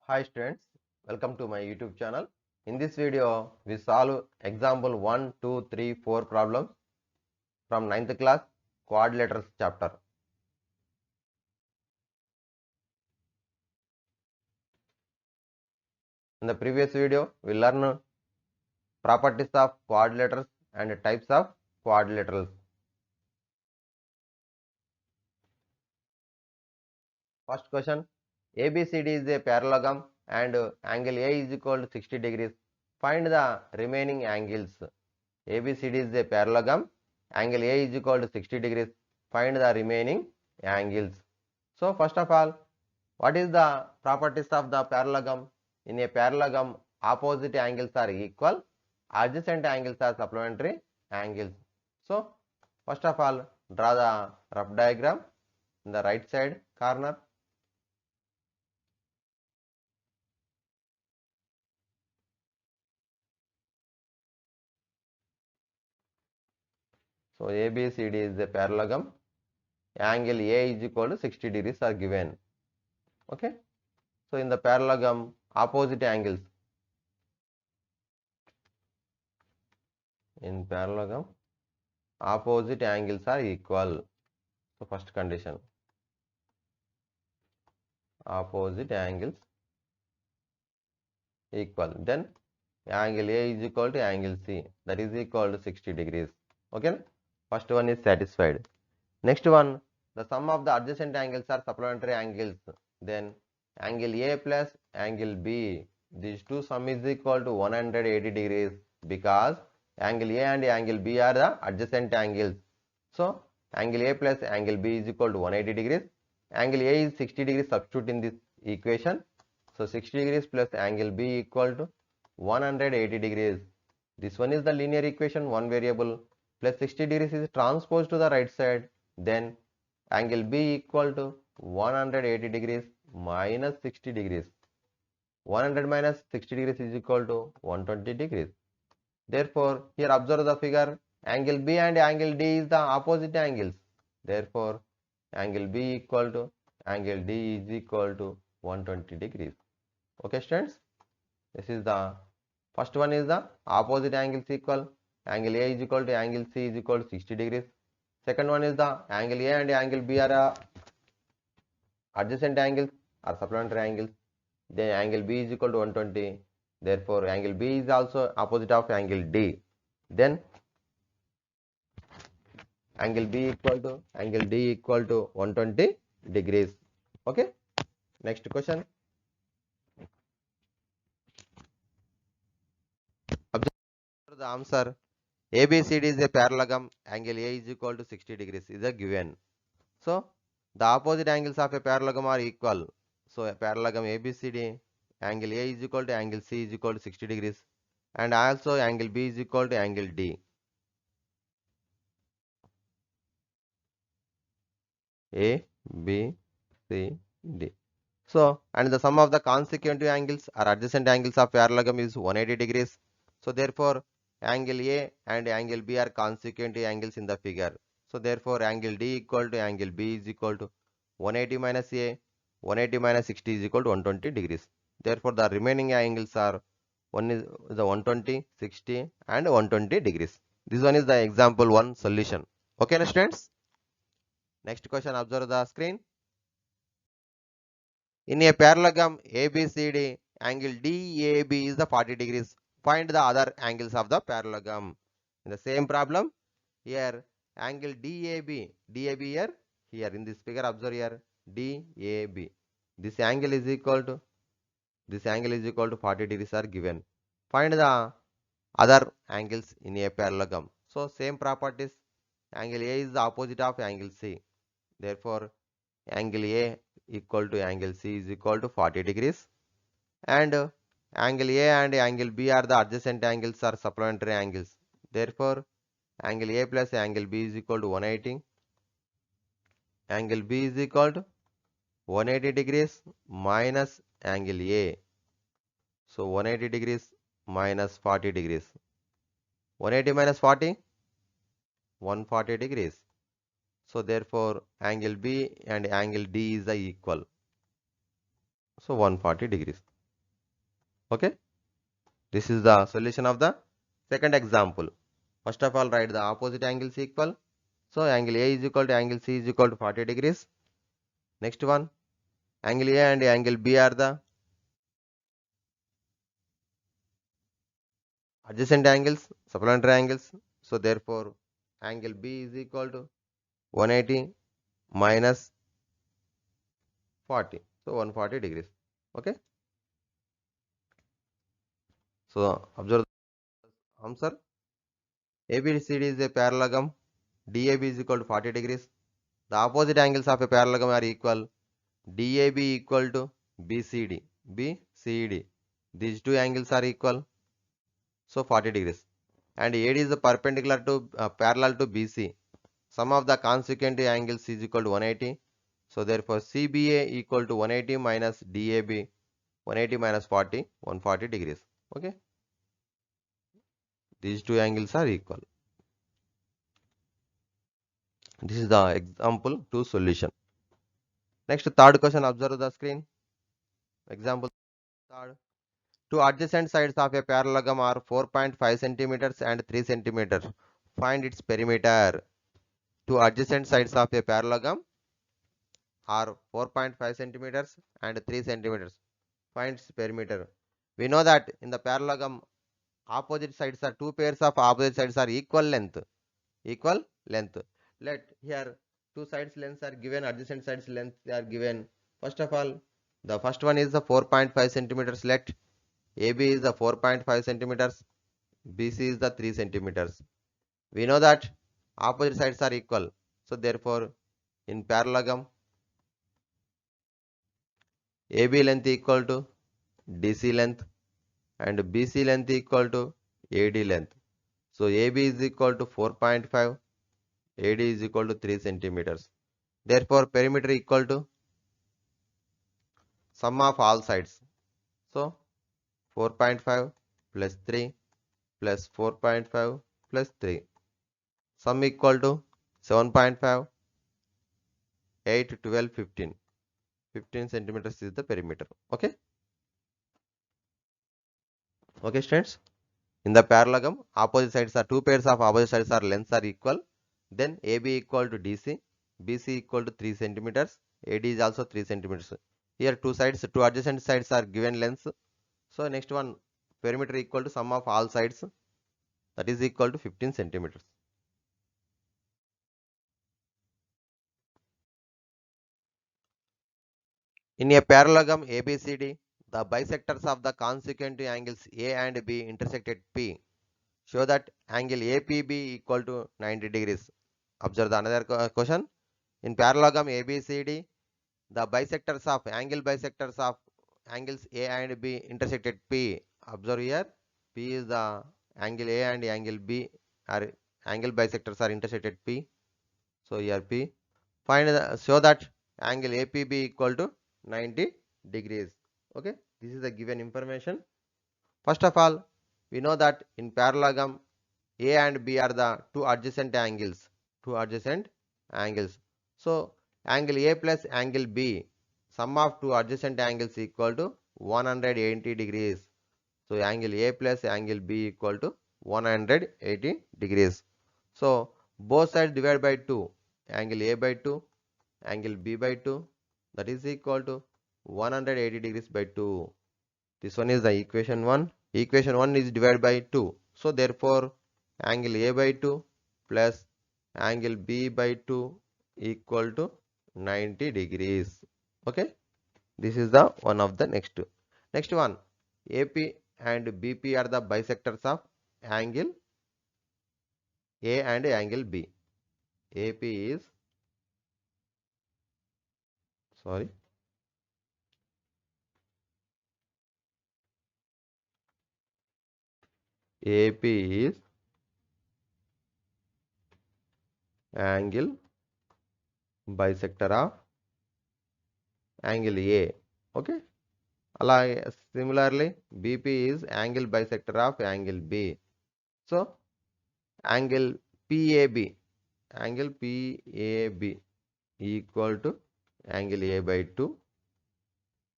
Hi students, welcome to my YouTube channel. In this video, we solve example 1, 2, 3, 4 problems from 9th class quadrilaterals chapter. In the previous video, we learned properties of quadrilaterals and types of quadrilaterals. First question, ABCD is a parallelogram and angle A is equal to 60 degrees. Find the remaining angles. ABCD is a parallelogram, angle A is equal to 60 degrees. Find the remaining angles. So first of all, what is the properties of the parallelogram? In a parallelogram, opposite angles are equal, adjacent angles are supplementary angles. So first of all, draw the rough diagram in the right side corner. So ABCD is the parallelogram. Angle A is equal to 60 degrees are given. Okay. So in the parallelogram, opposite angles. In parallelogram, opposite angles are equal. So first condition. Opposite angles equal. Then angle A is equal to angle C. That is equal to 60 degrees. Okay. First one is satisfied. Next one, the sum of the adjacent angles are supplementary angles. Then angle A plus angle B. These two sum is equal to 180 degrees because angle A and angle B are the adjacent angles. So angle A plus angle B is equal to 180 degrees. Angle A is 60 degrees, substitute in this equation. So 60 degrees plus angle B equal to 180 degrees. This one is the linear equation, one variable, plus 60 degrees is transposed to the right side. Then angle B equal to 180 degrees minus 60 degrees. 100 minus 60 degrees is equal to 120 degrees. Therefore, here observe the figure, angle B and angle D is the opposite angles. Therefore, angle B equal to angle D is equal to 120 degrees. Okay students, this is the first one is the opposite angles equal. Angle A is equal to angle C is equal to 60 degrees. Second one is the angle A and angle B are adjacent angles or supplementary angles. Then angle B is equal to 120. Therefore, angle B is also opposite of angle D. Then angle B equal to angle D equal to 120 degrees. Okay. Next question. Observe the answer. ABCD is a parallelogram. Angle A is equal to 60 degrees is a given. So the opposite angles of a parallelogram are equal. So a parallelogram ABCD, angle A is equal to angle C is equal to 60 degrees, and also angle B is equal to angle D. A, B, C, D. So, and the sum of the consecutive angles or adjacent angles of parallelogram is 180 degrees. So therefore, angle A and angle B are consecutive angles in the figure. So therefore, angle D equal to angle B is equal to 180 minus A, 180 minus 60 is equal to 120 degrees. Therefore, the remaining angles are one is the 120, 60 and 120 degrees. This one is the example 1 solution. Okay, students. Next question, observe the screen. In a parallelogram ABCD, angle DAB is the 40 degrees. Find the other angles of the parallelogram. In the same problem, here angle DAB here in this figure, observe here DAB. This angle is equal to 40 degrees are given. Find the other angles in a parallelogram. So same properties. Angle A is the opposite of angle C. Therefore, angle A equal to angle C is equal to 40 degrees, and angle A and angle B are the adjacent angles or supplementary angles. Therefore, angle A plus angle B is equal to 180. Angle B is equal to 180 degrees minus angle A. So 180 degrees minus 40 degrees. 180 minus 40, 140 degrees. So therefore, angle B and angle D is the equal. So 140 degrees. Okay, this is the solution of the second example. First of all, write the opposite angles equal. So angle A is equal to angle C is equal to 40 degrees. Next one, angle A and angle B are the adjacent angles, supplementary angles. So therefore, angle B is equal to 180 minus 40. So 140 degrees. Okay. So observe the answer. ABCD is a parallelogram. DAB is equal to 40 degrees. The opposite angles of a parallelogram are equal. DAB equal to BCD. BCD. These two angles are equal. So 40 degrees. And AD is the perpendicular to parallel to BC. Sum of the consequent angles is equal to 180. So therefore CBA equal to 180 minus DAB. 180 minus 40, 140 degrees. Okay. These two angles are equal. This is the example 2 solution. Next, third question, observe the screen. Example third. Two adjacent sides of a parallelogram are 4.5 centimeters and 3 centimeters. Find its perimeter. Two adjacent sides of a parallelogram are 4.5 centimeters and 3 centimeters. Find its perimeter. We know that in the parallelogram, opposite sides are two pairs of opposite sides are equal length. Equal length. Let here two sides lengths are given, adjacent sides length are given. First of all, the first one is the 4.5 centimeters. Let AB is the 4.5 centimeters, BC is the 3 centimeters. We know that opposite sides are equal. So therefore, in parallelogram, AB length equal to DC length and BC length equal to AD length. So AB is equal to 4.5, AD is equal to 3 centimeters. Therefore, perimeter equal to sum of all sides. So 4.5 plus 3 plus 4.5 plus 3. Sum equal to 7.5, 8, 12, 15. 15 centimeters is the perimeter. Okay. Okay, students. In the parallelogram, opposite sides are two pairs of opposite sides are lengths are equal. Then AB equal to DC, BC equal to 3 centimeters, AD is also 3 centimeters. Here two sides, two adjacent sides are given lengths. So next one, perimeter equal to sum of all sides, that is equal to 15 centimeters. In a parallelogram ABCD, the bisectors of the consecutive angles A and B intersect at P. Show that angle APB equal to 90 degrees. Observe the another question. In parallelogram ABCD, the bisectors of bisectors of angles A and B intersect at P. Observe here, P is the angle A and angle B are angle bisectors are intersect at P. So here P. Show that angle APB equal to 90 degrees. Okay, this is the given information. First of all, we know that in parallelogram A and B are the two adjacent angles. Two adjacent angles. So angle A plus angle B, sum of two adjacent angles equal to 180 degrees. So angle A plus angle B equal to 180 degrees. So both sides divided by 2. Angle A by 2, angle B by 2, that is equal to 180 degrees by 2. This one is the equation 1. Equation 1 is divided by 2. So therefore angle A by 2 plus angle B by 2 equal to 90 degrees. Okay. This is the one of the next. Next one, AP and BP are the bisectors of angle A and angle B. AP is, sorry, AP is angle bisector of angle A. Okay. Similarly, BP is angle bisector of angle B. So angle PAB, angle PAB equal to angle A by 2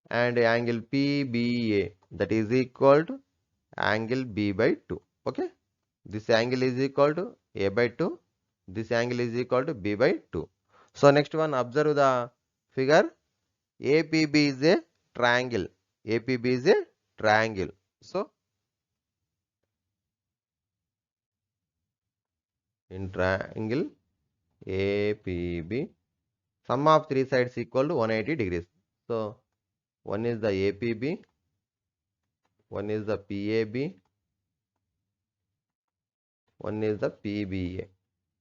and angle PBA, that is equal to angle B by 2. Okay, this angle is equal to A by 2, this angle is equal to B by 2. So next one, observe the figure. APB is a triangle. APB is a triangle. So in triangle APB, sum of three sides equal to 180 degrees. So one is the APB, one is the PAB, one is the PBA.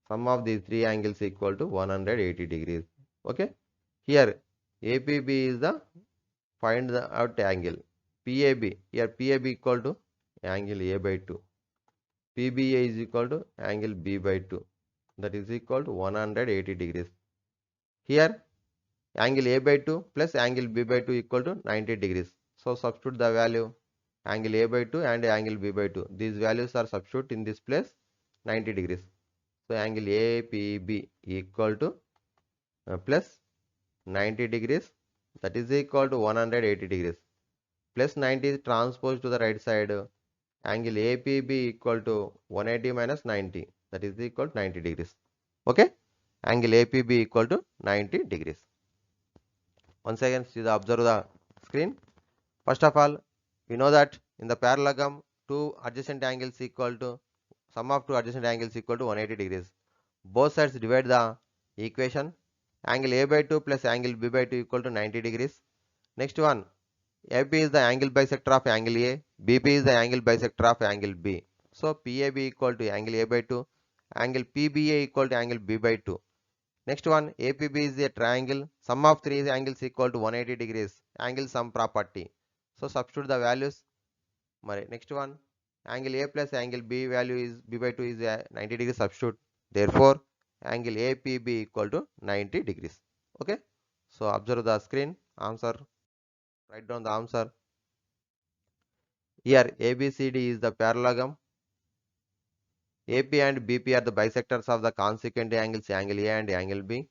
Sum of these three angles equal to 180 degrees. Okay. Here APB is the find the out angle. PAB, here PAB equal to angle A by 2. PBA is equal to angle B by 2. That is equal to 180 degrees. Here angle A by 2 plus angle B by 2 equal to 90 degrees. So substitute the value angle A by 2 and angle B by 2. These values are substitute in this place 90 degrees. So angle APB equal to plus 90 degrees, that is equal to 180 degrees. Plus 90 is transposed to the right side. Angle APB equal to 180 minus 90, that is equal to 90 degrees. Okay, angle APB equal to 90 degrees. Once again, see the observe the screen. First of all, we know that in the parallelogram, two adjacent angles equal to sum of two adjacent angles equal to 180 degrees. Both sides divide the equation. Angle A by 2 plus angle B by 2 equal to 90 degrees. Next one, AB is the angle bisector of angle A, BP is the angle bisector of angle B. So PAB equal to angle A by 2, angle PBA equal to angle B by 2. Next one, APB is a triangle, sum of three angles equal to 180 degrees, angle sum property. So substitute the values. Next one, angle A plus angle B value is B by 2 is 90 degrees, substitute. Therefore, angle APB equal to 90 degrees. Okay. So observe the screen, answer, write down the answer. Here ABCD is the parallelogram. AP and BP are the bisectors of the consequent angles angle A and angle B.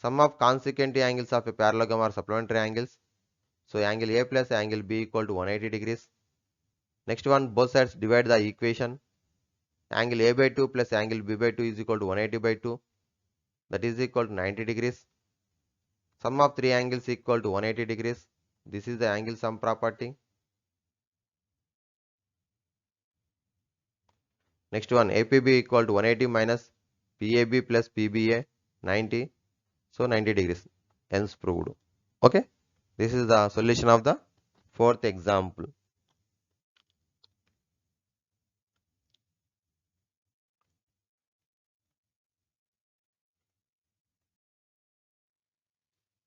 Sum of consequent angles of a parallelogram are supplementary angles. So angle A plus angle B equal to 180 degrees. Next one, both sides divide the equation. Angle A by 2 plus angle B by 2 is equal to 180 by 2. That is equal to 90 degrees. Sum of three angles equal to 180 degrees. This is the angle sum property. Next one, APB equal to 180 minus PAB plus PBA 90. So 90 degrees. Hence proved. Okay. This is the solution of the fourth example.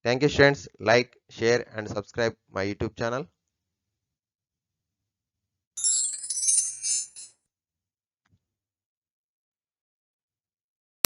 Thank you students. Like, share and subscribe my YouTube channel.